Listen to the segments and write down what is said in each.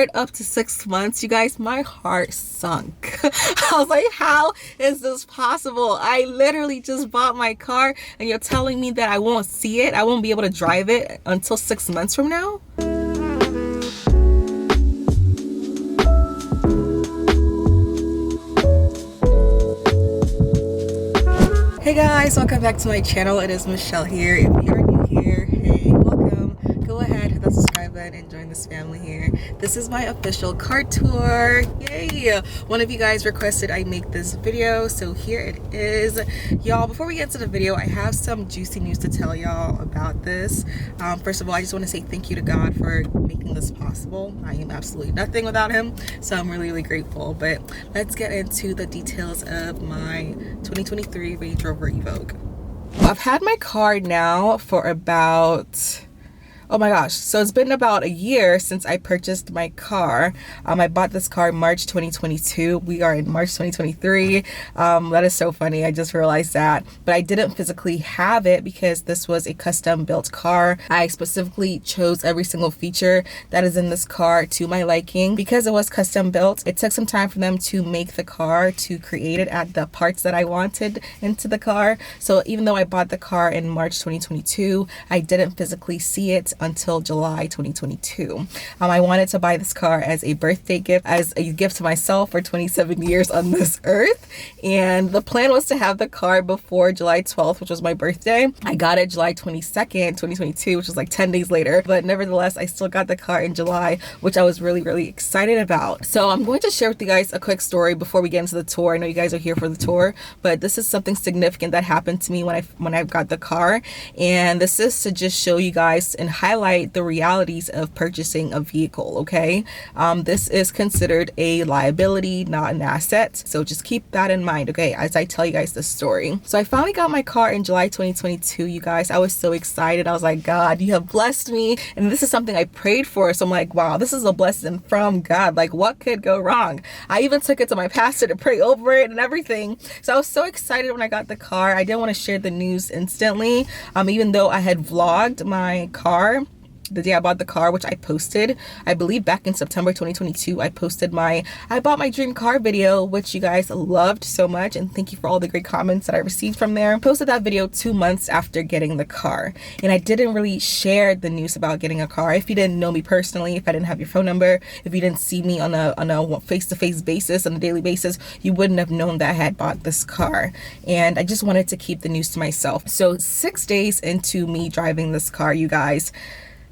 it up to 6 months, you guys, my heart sunk. I was like, how is this possible? I literally just bought my car and you're telling me that I won't see it, I won't be able to drive it until 6 months from now? Hey guys, welcome back to my channel. It is Michelle here. If you're new here, hey, welcome. Go ahead, hit that subscribe button and join this family here. This is my official car tour. Yay! One of you guys requested I make this video, so here it is. Y'all, before we get into the video, I have some juicy news to tell y'all about this. First of all, I just want to say thank you to God for making this possible. I am absolutely nothing without him, so I'm really grateful. But let's get into the details of my 2023 Range Rover Evoque. I've had my car now for about, oh my gosh, so it's been about a year since I purchased my car. I bought this car in March 2022. We are in March 2023. That is so funny. I just realized that. But I didn't physically have it because this was a custom built car. I specifically chose every single feature that is in this car to my liking. Because it was custom built, it took some time for them to make the car, to create it at the parts that I wanted into the car. So even though I bought the car in March 2022, I didn't physically see it until July 2022. I wanted to buy this car as a birthday gift, as a gift to myself for 27 years on this earth, and the plan was to have the car before July 12th, which was my birthday. I got it July 22nd, 2022, which was like 10 days later, but nevertheless I still got the car in July, which I was really excited about. So I'm going to share with you guys a quick story before we get into the tour. I know you guys are here for the tour, but this is something significant that happened to me when I got the car, and this is to just show you guys and highlight the realities of purchasing a vehicle. Okay, this is considered a liability, not an asset, so just keep that in mind, okay, as I tell you guys this story. So I finally got my car in July 2022, you guys. I was so excited. I was like, God, you have blessed me, and this is something I prayed for. So I'm like, wow, this is a blessing from God. Like, what could go wrong? I even took it to my pastor to pray over it and everything. So I was so excited when I got the car. I didn't want to share the news instantly, even though I had vlogged my car the day I bought the car, which I posted, I believe back in September 2022. I posted I bought my dream car video, which you guys loved so much, and thank you for all the great comments that I received from there. I posted that video 2 months after getting the car, and I didn't really share the news about getting a car. If you didn't know me personally, if I didn't have your phone number, if you didn't see me on a face-to-face basis, on a daily basis, you wouldn't have known that I had bought this car, and I just wanted to keep the news to myself. So 6 days into me driving this car, you guys,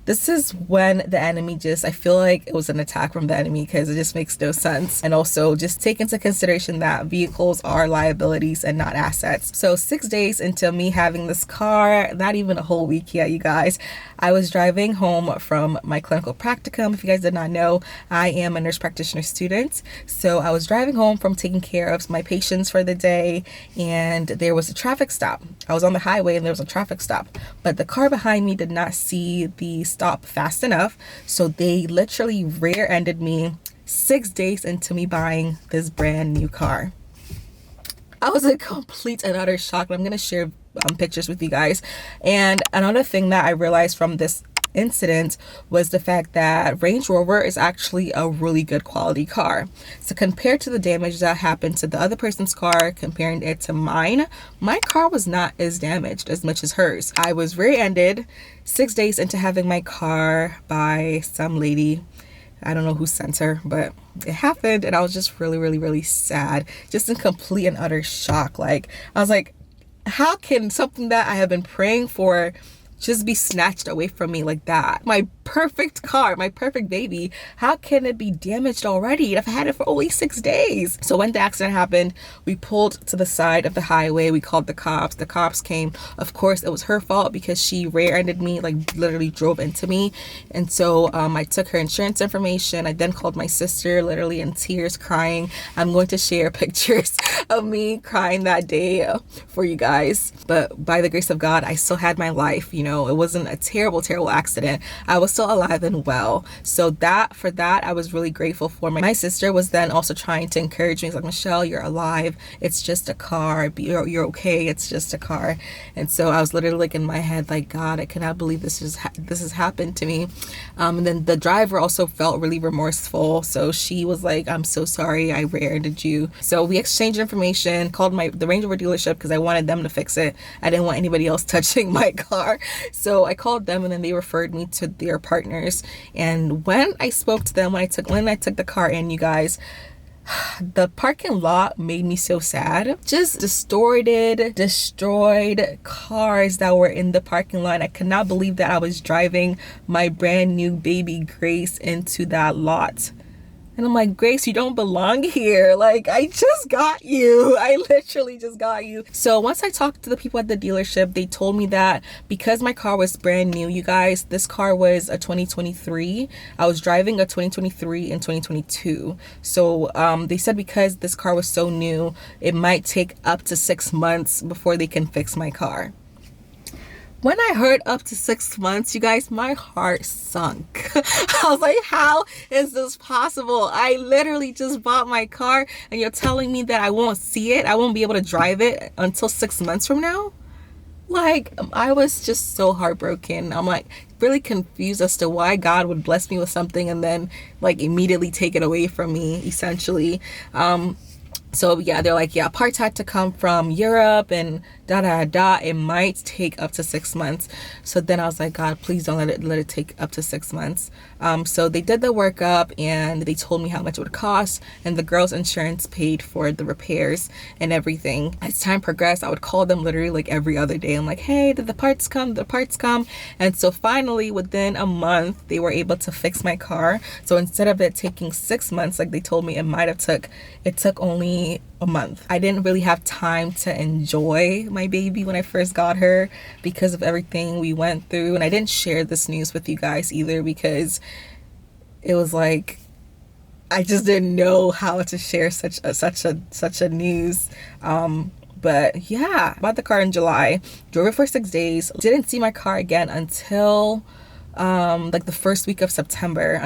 this is when the enemy I feel like it was an attack from the enemy, because it just makes no sense. And also just take into consideration that vehicles are liabilities and not assets. So 6 days into me having this car, not even a whole week yet, you guys, I was driving home from my clinical practicum. If you guys did not know, I am a nurse practitioner student. So I was driving home from taking care of my patients for the day, and there was a traffic stop. I was on the highway and there was a traffic stop, but the car behind me did not see the stop fast enough, so they literally rear-ended me 6 days into me buying this brand new car. I was in complete and utter shock, and I'm gonna share pictures with you guys. And another thing that I realized from this incident was the fact that Range Rover is actually a really good quality car. So compared to the damage that happened to the other person's car, comparing it to mine, my car was not as damaged as much as hers. I was rear-ended 6 days into having my car by some lady. I don't know who sent her, but it happened, and I was just really sad, just in complete and utter shock. Like, I was like, how can something that I have been praying for just be snatched away from me like that? My perfect car, my perfect baby, how can it be damaged already? I've had it for only 6 days. So when the accident happened, we pulled to the side of the highway. We called the cops. The cops came. Of course, it was her fault because she rear-ended me, like literally drove into me. And so I took her insurance information. I then called my sister, literally in tears, crying. I'm going to share pictures of me crying that day for you guys. But by the grace of God, I still had my life. You know, it wasn't a terrible accident. I was still alive and well. So for that I was really grateful for. My sister was then also trying to encourage me. She's like, Michelle, you're alive, it's just a car, you're okay, it's just a car. And so I was literally like in my head like, God, I cannot believe this has happened to me. And then the driver also felt really remorseful, so she was like, I'm so sorry I rear-ended you. So we exchanged information, called the Range Rover dealership because I wanted them to fix it. I didn't want anybody else touching my car. So I called them, and then they referred me to their partners. And when I spoke to them, when I took the car in, you guys, the parking lot made me so sad. Just destroyed cars that were in the parking lot. I could not believe that I was driving my brand new baby Grace into that lot. And I'm like, Grace, you don't belong here. Like, I just got you. I literally just got you. So once I talked to the people at the dealership, they told me that because my car was brand new, you guys, this car was a 2023. I was driving a 2023 and 2022. So they said because this car was so new, it might take up to 6 months before they can fix my car. When I heard up to 6 months, you guys, my heart sunk. I was like, how is this possible? I literally just bought my car and you're telling me that I won't see it, I won't be able to drive it until 6 months from now? Like, I was just so heartbroken. I'm like really confused as to why God would bless me with something and then like immediately take it away from me, essentially. So yeah, they're like, yeah, parts had to come from Europe and it might take up to 6 months. So then I was like, God, please don't let it take up to 6 months. So they did the workup and they told me how much it would cost, and the girl's insurance paid for the repairs and everything. As time progressed, I would call them literally like every other day. I'm like, hey, did the parts come? The parts come? And so finally, within a month, they were able to fix my car. So instead of it taking 6 months, like they told me it took only a month. I didn't really have time to enjoy my baby when I first got her because of everything we went through, and I didn't share this news with you guys either because it was like I just didn't know how to share such a news. But yeah, bought the car in July, drove it for 6 days, didn't see my car again until like the first week of September,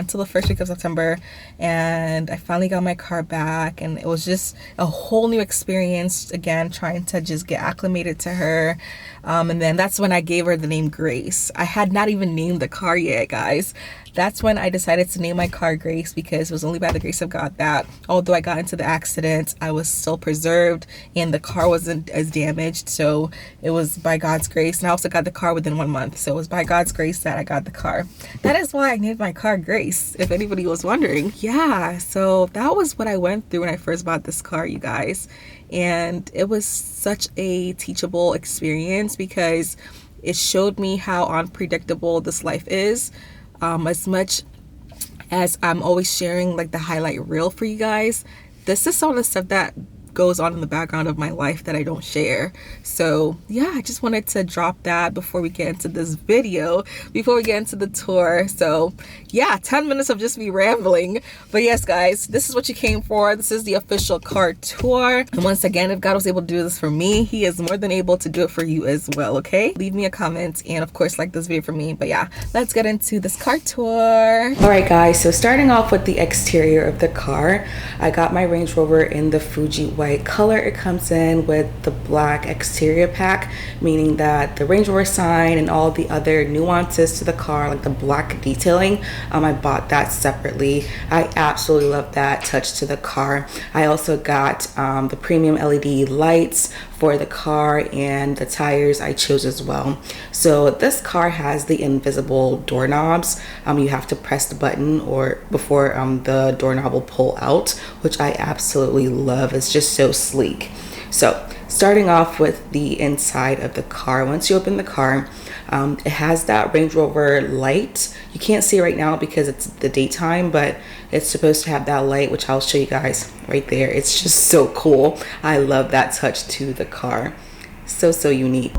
and I finally got my car back, and it was just a whole new experience again, trying to just get acclimated to her. And then that's when I gave her the name Grace. I had not even named the car yet, guys. That's when I decided to name my car Grace, because it was only by the grace of God that although I got into the accident, I was still preserved and the car wasn't as damaged. So it was by God's grace. And I also got the car within 1 month. So it was by God's grace that I got the car. That is why I named my car Grace, if anybody was wondering. Yeah, so that was what I went through when I first bought this car, you guys. And it was such a teachable experience because it showed me how unpredictable this life is. As much as I'm always sharing like the highlight reel for you guys, this is some of the stuff that goes on in the background of my life that I don't share. So yeah, I just wanted to drop that before we get into this video, before we get into the tour. So yeah, 10 minutes of just me rambling. But yes, guys, this is what you came for. This is the official car tour. And once again, if God was able to do this for me, he is more than able to do it for you as well, okay? Leave me a comment and of course like this video for me. But yeah, let's get into this car tour. All right, guys, so starting off with the exterior of the car, I got my Range Rover in the Fuji white color. It comes in with the black exterior pack, meaning that the Range Rover sign and all the other nuances to the car, like the black detailing, I bought that separately. I absolutely love that touch to the car. I also got the premium LED lights for the car, and the tires I chose as well. So this car has the invisible doorknobs. You have to press the button or before the doorknob will pull out, which I absolutely love. It's just so sleek. So starting off with the inside of the car, once you open the car, it has that Range Rover light. You can't see it right now because it's the daytime, but it's supposed to have that light, which I'll show you guys right there. It's just so cool. I love that touch to the car. So unique.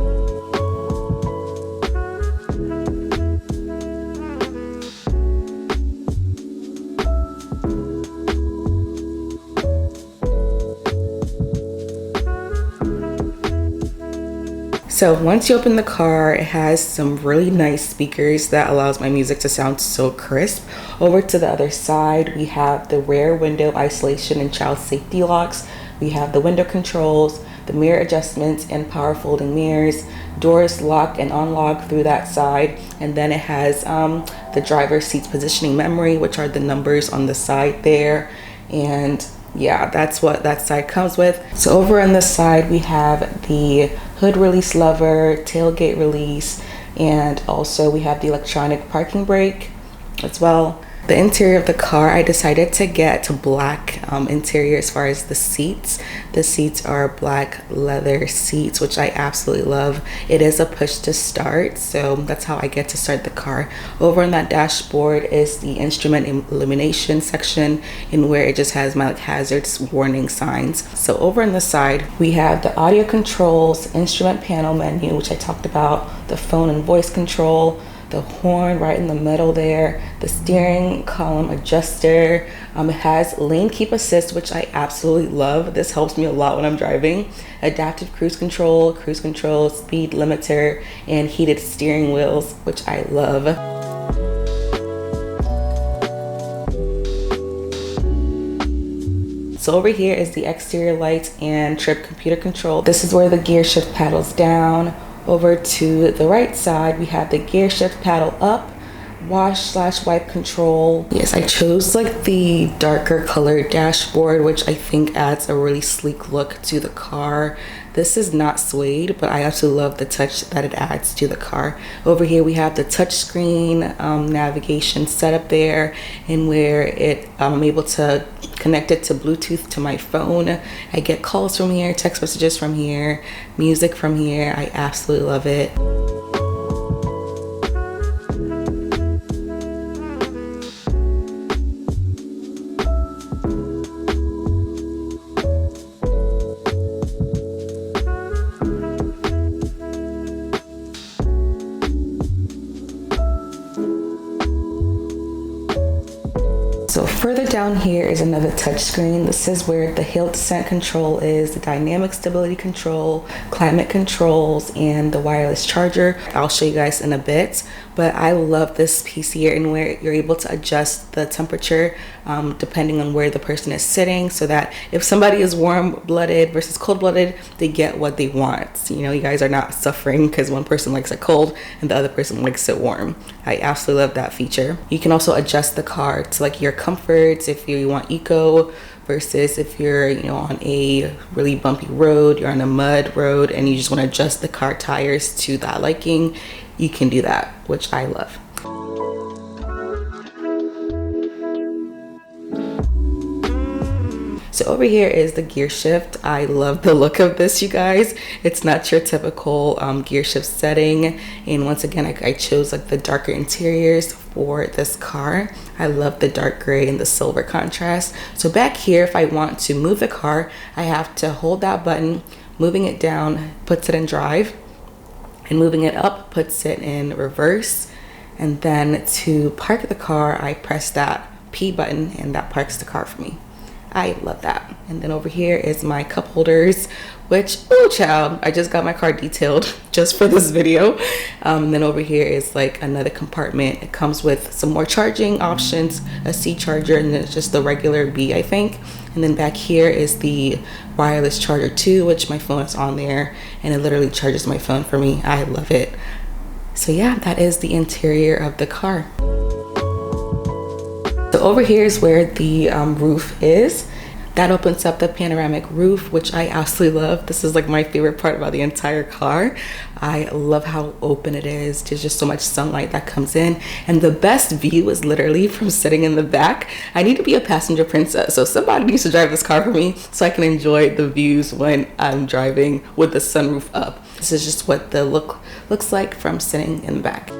So once you open the car, it has some really nice speakers that allows my music to sound so crisp. Over to the other side, we have the rear window isolation and child safety locks. We have the window controls, the mirror adjustments and power folding mirrors. Doors lock and unlock through that side, and then it has the driver's seat's positioning memory, which are the numbers on the side there. And yeah, that's what that side comes with. So over on this side, we have the hood release lever, tailgate release, and also we have the electronic parking brake as well. The interior of the car, I decided to get black interior as far as the seats. The seats are black leather seats, which I absolutely love. It is a push to start, so that's how I get to start the car. Over on that dashboard is the instrument illumination section, in where it just has my hazards warning signs. So over on the side, we have the audio controls, instrument panel menu, which I talked about, the phone and voice control, the horn right in the middle there, the steering column adjuster. It has lane keep assist, which I absolutely love. This helps me a lot when I'm driving. Adaptive cruise control, speed limiter, and heated steering wheels, which I love. So over here is the exterior lights and trip computer control. This is where the gear shift paddle's down. Over to the right side, we have the gear shift paddle up, wash/wipe control. Yes, I chose like the darker colored dashboard, which I think adds a really sleek look to the car. This is not suede, but I absolutely love the touch that it adds to the car. Over here, we have the touchscreen navigation setup there, and where I'm able to connect it to Bluetooth to my phone. I get calls from here, text messages from here, music from here. I absolutely love it. So further down here is another touchscreen. This is where the hill descent control is, the dynamic stability control, climate controls, and the wireless charger. I'll show you guys in a bit, but I love this piece here, and where you're able to adjust the temperature depending on where the person is sitting, so that if somebody is warm-blooded versus cold-blooded, they get what they want. You know, you guys are not suffering because one person likes it cold and the other person likes it warm. I absolutely love that feature. You can also adjust the car to like your comforts, if you want eco versus if you're, you know, on a really bumpy road, you're on a mud road, and you just want to adjust the car tires to that liking. You can do that, which I love. So over here is the gear shift. I love the look of this, you guys. It's not your typical gear shift setting. And once again, I chose like the darker interiors for this car. I love the dark gray and the silver contrast. So back here, if I want to move the car, I have to hold that button. Moving it down puts it in drive, and moving it up puts it in reverse. And then to park the car, I press that P button, and that parks the car for me. I love that. And then over here is my cup holders, which, oh child, I just got my car detailed just for this video. And then over here is like another compartment. It comes with some more charging options, a C charger, and then it's just the regular B, I think. And then back here is the wireless charger too, which my phone is on there, and it literally charges my phone for me. I love it. So yeah, that is the interior of the car. So over here is where the roof is. That opens up the panoramic roof, which I absolutely love. This is like my favorite part about the entire car. I love how open it is. There's just so much sunlight that comes in. And the best view is literally from sitting in the back. I need to be a passenger princess, so somebody needs to drive this car for me so I can enjoy the views when I'm driving with the sunroof up. This is just what the look looks like from sitting in the back.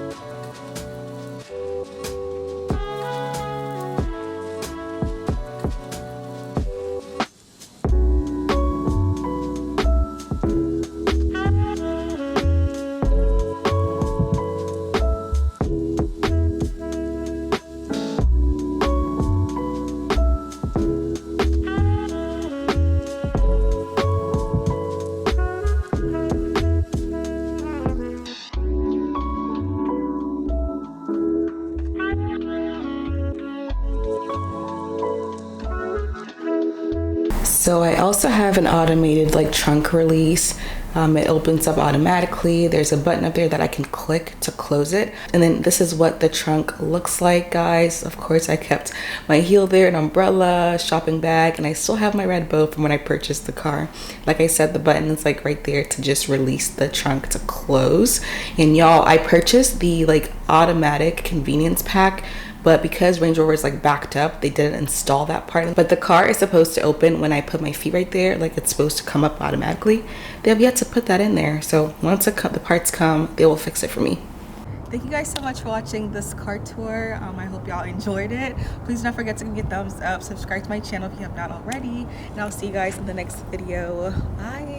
So I also have an automated like trunk release. It opens up automatically. There's a button up there that I can click to close it. And then this is what the trunk looks like, guys. Of course, I kept my heel there, an umbrella, shopping bag, and I still have my red bow from when I purchased the car. Like I said, the button is like right there to just release the trunk to close. And y'all, I purchased the like automatic convenience pack, but because Range Rover is like backed up, they didn't install that part. But the car is supposed to open when I put my feet right there, like it's supposed to come up automatically. They have yet to put that in there, so once the parts come, they will fix it for me. Thank you guys so much for watching this car tour. I hope y'all enjoyed it. Please don't forget to give me a thumbs up, subscribe to my channel if you have not already, and I'll see you guys in the next video. Bye.